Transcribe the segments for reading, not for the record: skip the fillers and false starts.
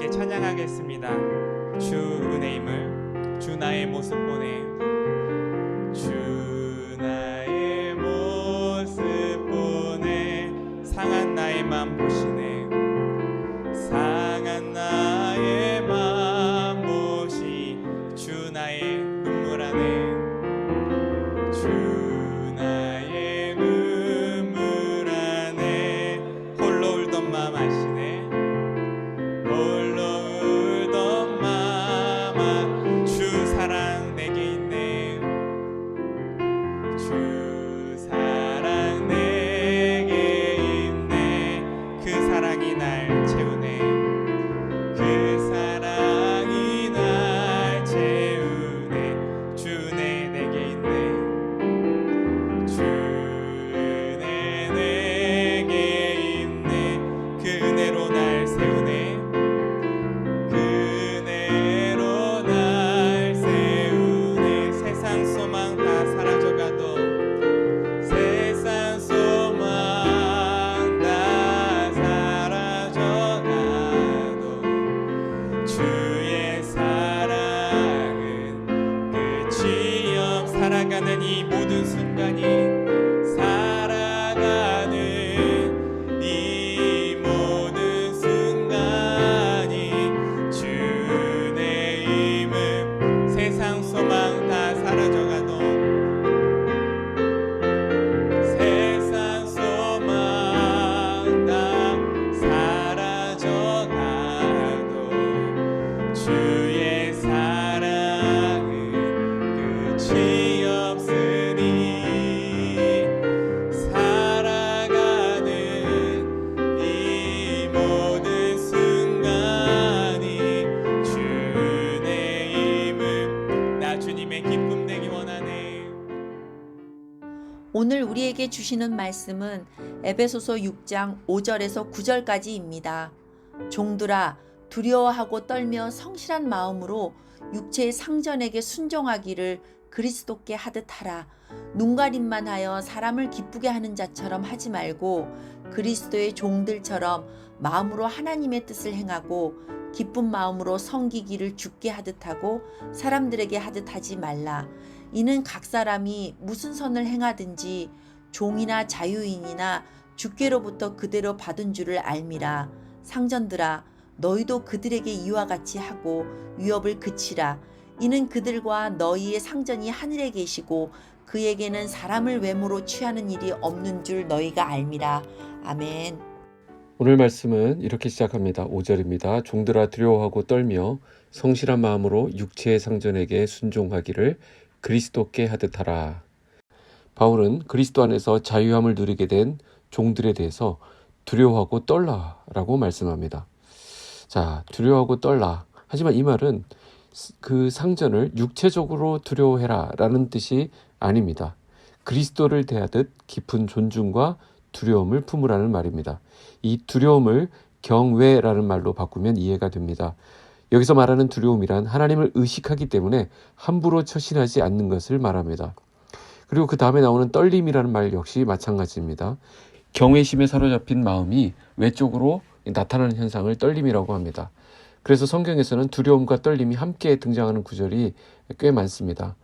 함께 찬양하겠습니다. 주 은혜임을 주 나의 모습 보네. 주 나의 모습 보네. 상한 나의 맘 보시네. 상한 나의 맘 보시. 주 나의 눈물 안에. 주 나의 눈물 안에 홀로 울던 맘 아시네. 홀로 울던 맘아 주 사랑 내게 있네. 주 사랑 내게 있네. 그 사랑이 날 채우네. 그 사랑이 날 채우네. 주 은혜 내게 있네. 주 은혜 내게 있네. 그 은혜로 날 세우네. 그 은혜로 날 세우네. 세상 소망 다 사라져가도 세상 소망 다 사라져가도 주의 사랑은 끝이 없. 살아가는 이 모든 순간이 살아가는 이 모든 순간이 주의 힘은 세상 소망 다 사라져가도 세상 소망 다 사라져가도 주의 사랑은 끝이 없으니 살아가는 이 모든 순간이 주의 힘은 나 주님의 기쁨 되기 원하네. 오늘 우리에게 주시는 말씀은 에베소서 6장 5절에서 9절까지입니다. 종들아 두려워하고 떨며 성실한 마음으로 육체의 상전에게 순종하기를 그리스도께 하듯 하라. 눈가림만 하여 사람을 기쁘게 하는 자처럼 하지 말고 그리스도의 종들처럼 마음으로 하나님의 뜻을 행하고 기쁜 마음으로 섬기기를 주께 하듯 하고 사람들에게 하듯 하지 말라. 이는 각 사람이 무슨 선을 행하든지 종이나 자유인이나 주께로부터 그대로 받은 줄을 알미라. 상전들아 너희도 그들에게 이와 같이 하고 위협을 그치라. 이는 그들과 너희의 상전이 하늘에 계시고 그에게는 사람을 외모로 취하는 일이 없는 줄 너희가 알미라. 아멘. 오늘 말씀은 이렇게 시작합니다. 5절입니다. 종들아 두려워하고 떨며 성실한 마음으로 육체의 상전에게 순종하기를 그리스도께 하듯 하라. 바울은 그리스도 안에서 자유함을 누리게 된 종들에 대해서 두려워하고 떨라라고 말씀합니다. 자, 두려워하고 떨라. 하지만 이 말은 그 상전을 육체적으로 두려워해라 라는 뜻이 아닙니다. 그리스도를 대하듯 깊은 존중과 두려움을 품으라는 말입니다. 이 두려움을 경외라는 말로 바꾸면 이해가 됩니다. 여기서 말하는 두려움이란 하나님을 의식하기 때문에 함부로 처신하지 않는 것을 말합니다. 그리고 그 다음에 나오는 떨림이라는 말 역시 마찬가지입니다. 경외심에 사로잡힌 마음이 외적으로 나타나는 현상을 떨림이라고 합니다. 그래서 성경에서는 두려움과 떨림이 함께 등장하는 구절이 꽤 많습니다.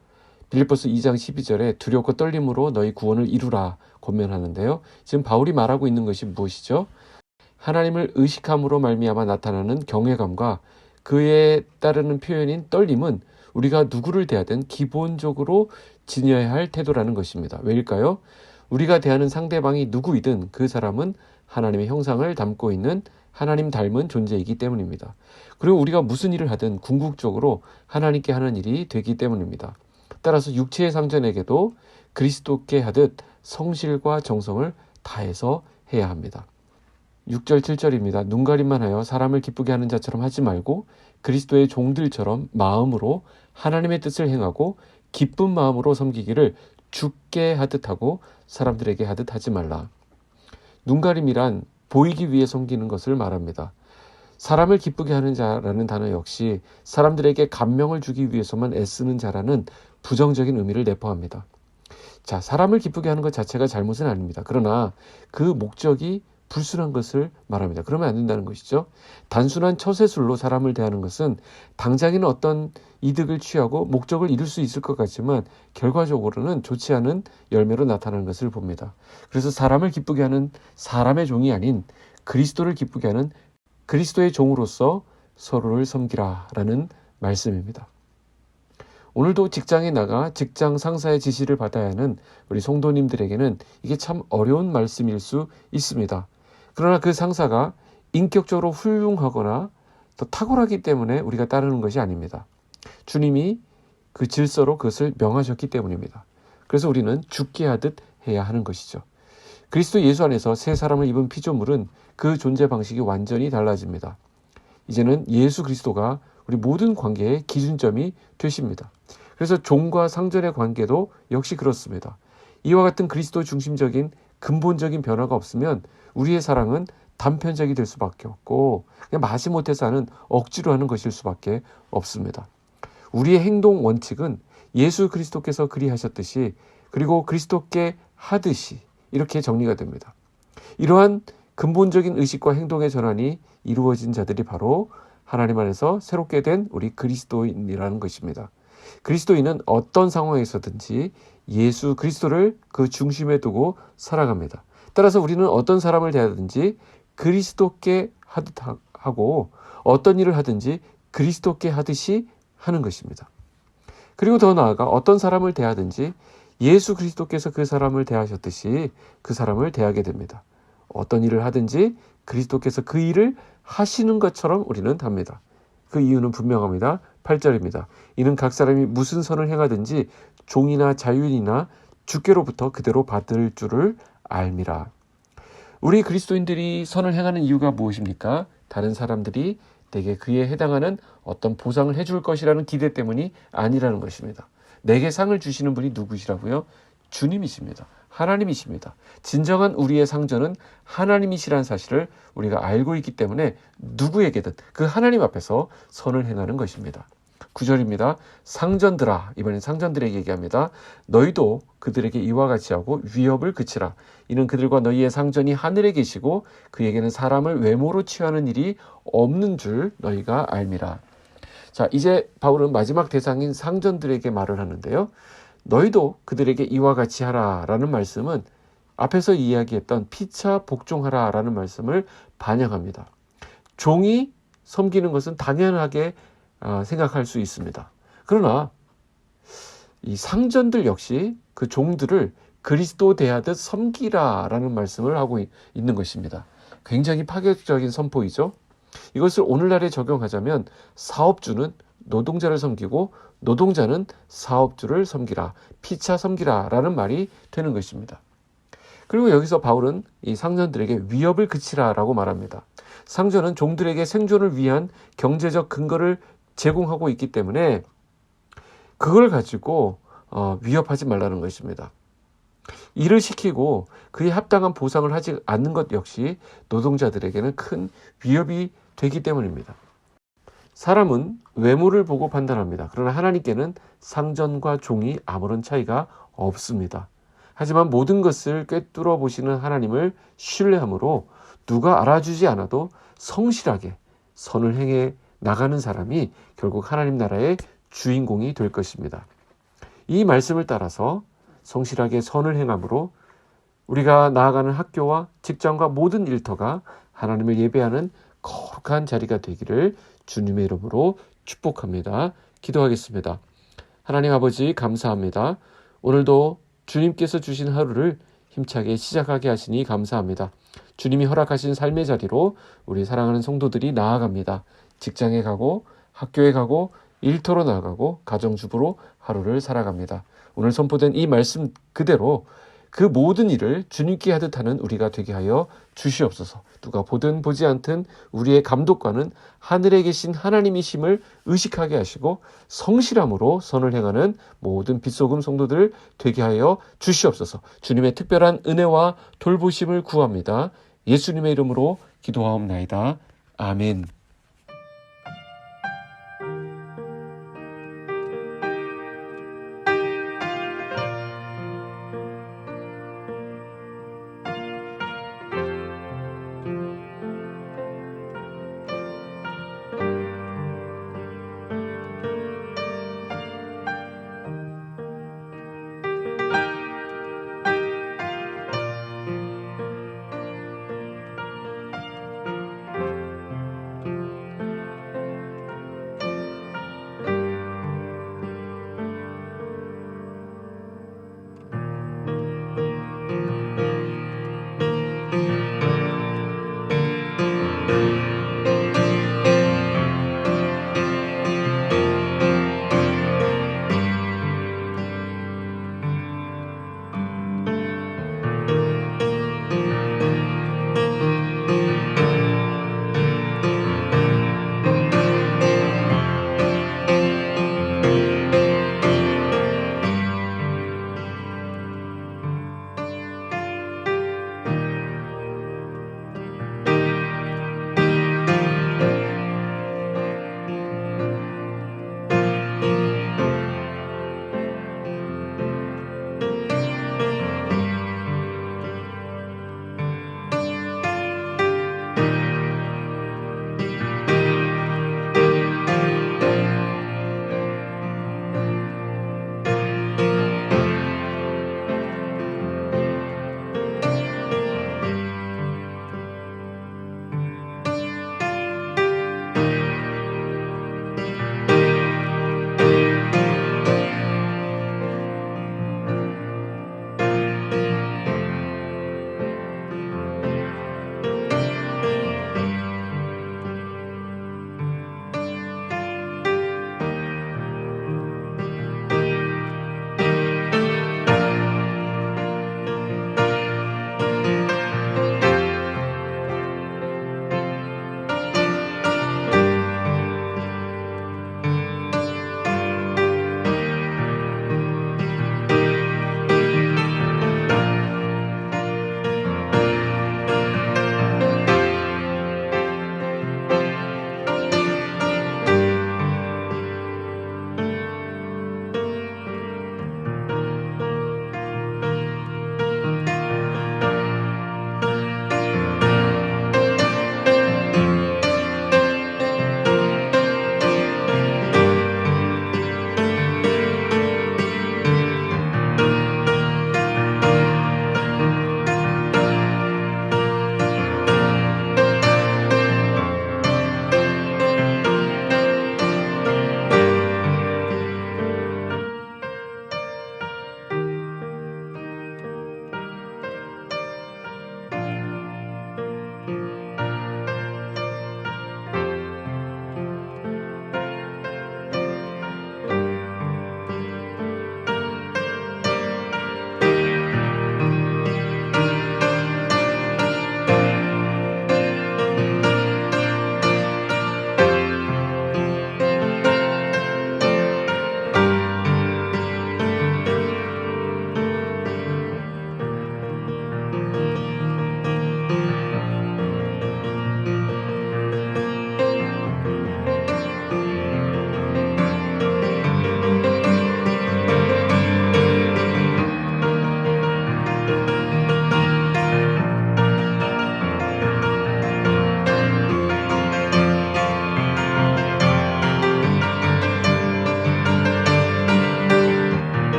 빌립보서 2장 12절에 두렵고 떨림으로 너희 구원을 이루라 권면하는데요. 지금 바울이 말하고 있는 것이 무엇이죠? 하나님을 의식함으로 말미암아 나타나는 경외감과 그에 따르는 표현인 떨림은 우리가 누구를 대하든 기본적으로 지녀야 할 태도라는 것입니다. 왜일까요? 우리가 대하는 상대방이 누구이든 그 사람은 하나님의 형상을 담고 있는 하나님 닮은 존재이기 때문입니다. 그리고 우리가 무슨 일을 하든 궁극적으로 하나님께 하는 일이 되기 때문입니다. 따라서 육체의 상전에게도 그리스도께 하듯 성실과 정성을 다해서 해야 합니다. 6절 7절입니다. 눈가림만 하여 사람을 기쁘게 하는 자처럼 하지 말고 그리스도의 종들처럼 마음으로 하나님의 뜻을 행하고 기쁜 마음으로 섬기기를 주께 하듯 하고 사람들에게 하듯 하지 말라. 눈가림이란 보이기 위해 섬기는 것을 말합니다. 사람을 기쁘게 하는 자라는 단어 역시 사람들에게 감명을 주기 위해서만 애쓰는 자라는 부정적인 의미를 내포합니다. 자, 사람을 기쁘게 하는 것 자체가 잘못은 아닙니다. 그러나 그 목적이 불순한 것을 말합니다. 그러면 안 된다는 것이죠. 단순한 처세술로 사람을 대하는 것은 당장에는 어떤 이득을 취하고 목적을 이룰 수 있을 것 같지만 결과적으로는 좋지 않은 열매로 나타나는 것을 봅니다. 그래서 사람을 기쁘게 하는 사람의 종이 아닌 그리스도를 기쁘게 하는 그리스도의 종으로서 서로를 섬기라라는 말씀입니다. 오늘도 직장에 나가 직장 상사의 지시를 받아야 하는 우리 성도님들에게는 이게 참 어려운 말씀일 수 있습니다. 그러나 그 상사가 인격적으로 훌륭하거나 더 탁월하기 때문에 우리가 따르는 것이 아닙니다. 주님이 그 질서로 그것을 명하셨기 때문입니다. 그래서 우리는 죽게 하듯 해야 하는 것이죠. 그리스도 예수 안에서 새 사람을 입은 피조물은 그 존재 방식이 완전히 달라집니다. 이제는 예수 그리스도가 우리 모든 관계의 기준점이 되십니다. 그래서 종과 상전의 관계도 역시 그렇습니다. 이와 같은 그리스도 중심적인 근본적인 변화가 없으면 우리의 사랑은 단편적이 될 수밖에 없고 그냥 마지못해서 하는 억지로 하는 것일 수밖에 없습니다. 우리의 행동 원칙은 예수 그리스도께서 그리하셨듯이 그리고 그리스도께 하듯이 이렇게 정리가 됩니다. 이러한 근본적인 의식과 행동의 전환이 이루어진 자들이 바로 하나님 안에서 새롭게 된 우리 그리스도인이라는 것입니다. 그리스도인은 어떤 상황에서든지 예수 그리스도를 그 중심에 두고 살아갑니다. 따라서 우리는 어떤 사람을 대하든지 그리스도께 하듯 하고 어떤 일을 하든지 그리스도께 하듯이 하는 것입니다. 그리고 더 나아가 어떤 사람을 대하든지 예수 그리스도께서 그 사람을 대하셨듯이 그 사람을 대하게 됩니다. 어떤 일을 하든지 그리스도께서 그 일을 하시는 것처럼 우리는 합니다. 그 이유는 분명합니다. 8절입니다. 이는 각 사람이 무슨 선을 행하든지 종이나 자유인이나 주께로부터 그대로 받을 줄을 알미라. 우리 그리스도인들이 선을 행하는 이유가 무엇입니까? 다른 사람들이 내게 그에 해당하는 어떤 보상을 해줄 것이라는 기대 때문이 아니라는 것입니다. 내게 상을 주시는 분이 누구시라고요? 주님이십니다. 하나님이십니다. 진정한 우리의 상전은 하나님이시라는 사실을 우리가 알고 있기 때문에 누구에게든 그 하나님 앞에서 선을 행하는 것입니다. 9절입니다. 상전들아, 이번엔 상전들에게 얘기합니다. 너희도 그들에게 이와 같이 하고 위협을 그치라. 이는 그들과 너희의 상전이 하늘에 계시고 그에게는 사람을 외모로 취하는 일이 없는 줄 너희가 알미라. 자, 이제 바울은 마지막 대상인 상전들에게 말을 하는데요. 너희도 그들에게 이와 같이 하라 라는 말씀은 앞에서 이야기했던 피차 복종하라 라는 말씀을 반영합니다. 종이 섬기는 것은 당연하게 생각할 수 있습니다. 그러나 이 상전들 역시 그 종들을 그리스도 대하듯 섬기라 라는 말씀을 하고 있는 것입니다. 굉장히 파격적인 선포이죠. 이것을 오늘날에 적용하자면 사업주는 노동자를 섬기고 노동자는 사업주를 섬기라, 피차 섬기라 라는 말이 되는 것입니다. 그리고 여기서 바울은 이 상전들에게 위협을 그치라 라고 말합니다. 상전은 종들에게 생존을 위한 경제적 근거를 제공하고 있기 때문에 그걸 가지고 위협하지 말라는 것입니다. 일을 시키고 그에 합당한 보상을 하지 않는 것 역시 노동자들에게는 큰 위협이 되기 때문입니다. 사람은 외모를 보고 판단합니다. 그러나 하나님께는 상전과 종이 아무런 차이가 없습니다. 하지만 모든 것을 꿰뚫어 보시는 하나님을 신뢰함으로 누가 알아주지 않아도 성실하게 선을 행해 나가는 사람이 결국 하나님 나라의 주인공이 될 것입니다. 이 말씀을 따라서 성실하게 선을 행함으로 우리가 나아가는 학교와 직장과 모든 일터가 하나님을 예배하는 거룩한 자리가 되기를 주님의 이름으로 축복합니다. 기도하겠습니다. 하나님 아버지 감사합니다. 오늘도 주님께서 주신 하루를 힘차게 시작하게 하시니 감사합니다. 주님이 허락하신 삶의 자리로 우리 사랑하는 성도들이 나아갑니다. 직장에 가고 학교에 가고 일터로 나아가고 가정주부로 하루를 살아갑니다. 오늘 선포된 이 말씀 그대로 그 모든 일을 주님께 하듯 하는 우리가 되게 하여 주시옵소서. 누가 보든 보지 않든 우리의 감독관은 하늘에 계신 하나님이심을 의식하게 하시고 성실함으로 선을 행하는 모든 빛소금 성도들 되게 하여 주시옵소서. 주님의 특별한 은혜와 돌보심을 구합니다. 예수님의 이름으로 기도하옵나이다. 아멘.